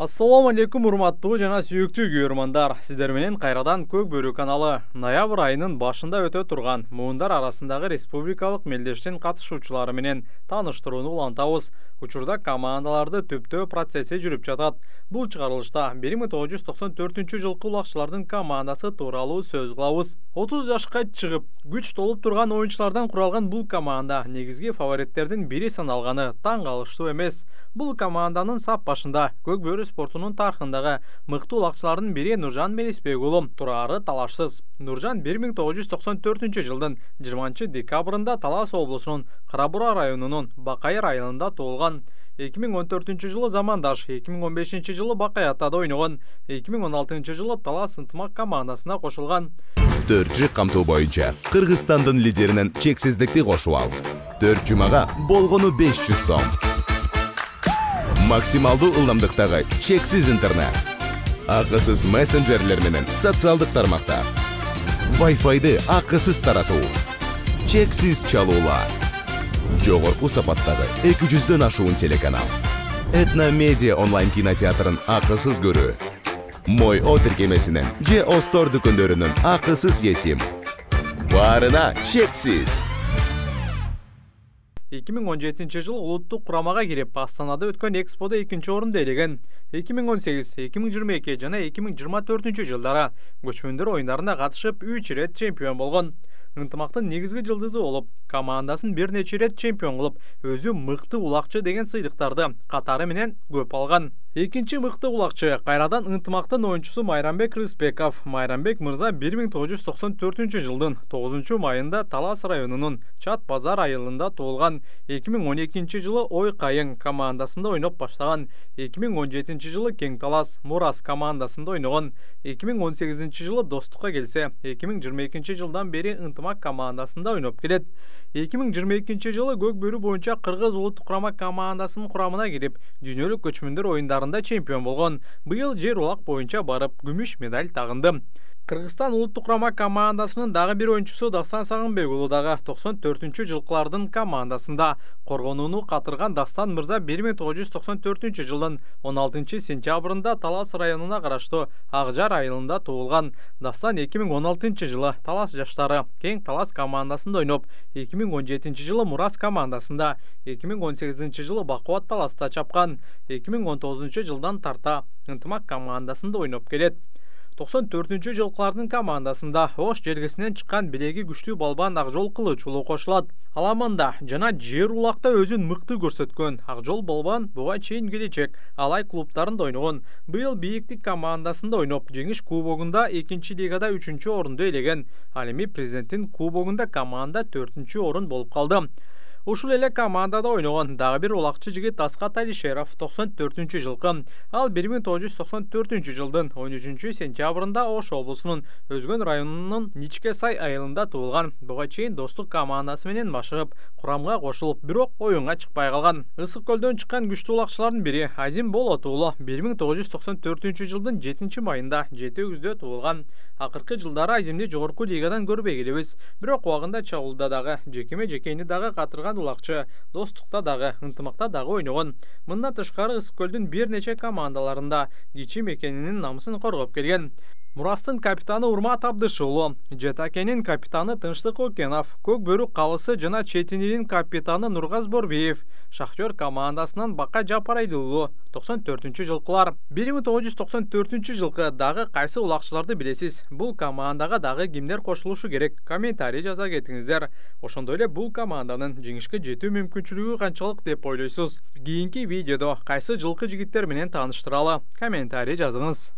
Ассаламу алейкум, урматтуу жана сүйүктүү көрөрмандар. Сиздер менен кайрадан Көк Бөрү каналы. Ноябрь айынын башында өтө турган муундар арасындагы республикалык мелдештин катышуучулары менен тааныштырууну улантабыз. Учурда командаларды түптөө процесси жүрүп жатат. Бул чыгарылышта 1994 жылкы улакчылардын командасы тууралуу сөз кылабыз. 30 жашка чыгып, күч толуп турган оюнчулардан куралган бул команда негизги фавориттердин бири саналганы таң калыштуу эмес. Бул команданын сап башында Көк Бөрү спортунун тарыхындагы мыкты улакчылардын бири Нуржан Мелисбек уулу турары талашсыз. Нуржан 1994 жылдын 20 декабрында Талас облусунун Карабура районунун Бакайыр айылында туулган. 2014 жылы Замандаш, 2015 жылы Бакай атада ойногон, 2016 жылы Талас ынтымак командасына кошулган. 4 камтуу боюнча Кыргызстандын лидеринен чексиздикти кошуп ал. 4 жумага болгону 500 сом. Максималдуу ылдамдыктагы чексиз интернет. Акысыз мессенджерлер менен социалдык тармактар. Wi-Fi'ды акысыз таратуу. Чексиз чалуулар. Жогорку сапаттагы 200дөн ашуун телеканал. Этно Медиа онлайн кинотеатрын акысыз көрүү. Мой О тиркемесинен же Остор дүкөндөрүнүн акысыз есим. Баарына чексиз. 2017 жылы улуттук курамага кирип, Астанада өткөн эксподо 2-нчи орунду ээлеген. 2018, 2022 жана 2024 жылдары көчмөндөр оюндарына катышып 3 ирет чемпион болгон. Ынтымактын негизги жылдызы болуп, командасын бир нече ирет чемпион кылып, өзү мыкты улакчы деген сыйлыктарды катары менен көп алган. Экинчи мыкты улакчы кайрадан ынтымактын оюнчусу Майрамбек Рыспеков. Майрамбек мырза 1994 жылдын 9 майында Талас районунун Чат Базар айылында туулган. 2012 жылы Ой Кайың командасында ойноп баштаган. 2017 жылы Кең Талас Мурас командасында ойногон. 2018 жылы Достукка келсе, 2022 жылдан бери ынтымак командасында ойноп келет. 2022 жылы Көк Бөрү боюнча Кыргыз улуттук курама командасынын курамына кирип, дүйнөлүк көчмөндөр оюндарында чемпион болгон. Быйыл жер улак боюнча барып, күмүш медаль тагынды. Кыргызстан улуттук курама командасынын дагы бир оюнчусу Дастан Сагынбек уулу дагы 94 жылкылардын командасында. Коргонууну катырган Дастан мырза 1994 жылдын 16 сентябрында Талас районуна караштуу Акжар айылында туулган. Дастан 2016 жылы Талас жаштары Кең Талас командасында ойноп, 2017 жылы Мурас командасында, 2018 жылы Бакубат Таласта чапкан, 2019 жылдан тарта ынтымак командасында ойноп келет. 94 жылкылардын командасында Ош жергесинен чыккан билеги күчтүү балбан Акжол Кылыч уулу кошулат. Аламанда жана жер улакта өзүн мыкты көрсөткөн Акжол балбан буга чейин келечек Алай клубтарында ойногон. Быйыл бийиктик командасында ойноп, Жеңиш кубогунда 2-нчи лигада 3-нчү орунду ээлеген. Ал эми президенттин кубогунда команда 4-нчү орун болуп калды. Ушул эле командада ойногон дагы бир улакчы жигит Аскат Алишеров 94 жылкы. Ал 1994 жылдын 13 сентябрында Ош облусунун Өзгөн районунун Ничке Сай айылында туулган. Буга чейин Достук командасы менен машыгып, курамга кошулуп, бирок оюнга чыкпай калган. Ысык көлдөн чыккан күчтүү улакчылардын бири Азим Болот уулу 1994 жылдын 7 майында Жети Өгүздө туулган. Акыркы жылдары Азимди жогорку лигадан көрбөй келебиз. Бирок убагында чагуулда дагы жекеме-жекейни дагы катырган улакчы, Достукта дагы, ынтымакта дагы ойногон. Мындан тышкары Ысык көлдүн бир нече командаларында кичи мекенинин намысын коргоп келген. Мурастын капитаны Урмат Абдышуулу, Жетакенин капитаны Тынчтык Окенов, Көк Бөрү калысы жана Четинилин капитаны Нургаз Борбиев, Шахтер командасынан Бака Жапарайдуулу 94 жылкылар. 1994 жылкы дагы кайсы улакчыларды билесиз? Бул командага дагы кимдер кошулушу керек? Комментарий жаза кетиңиздер. Ошондой эле бул команданын жеңишке жетүү мүмкүнчүлүгү канчалык деп ойлойсуз? Кийинки видеодо кайсы жылкы жигиттер менен тааныштыралы? Комментарий жазыңыз.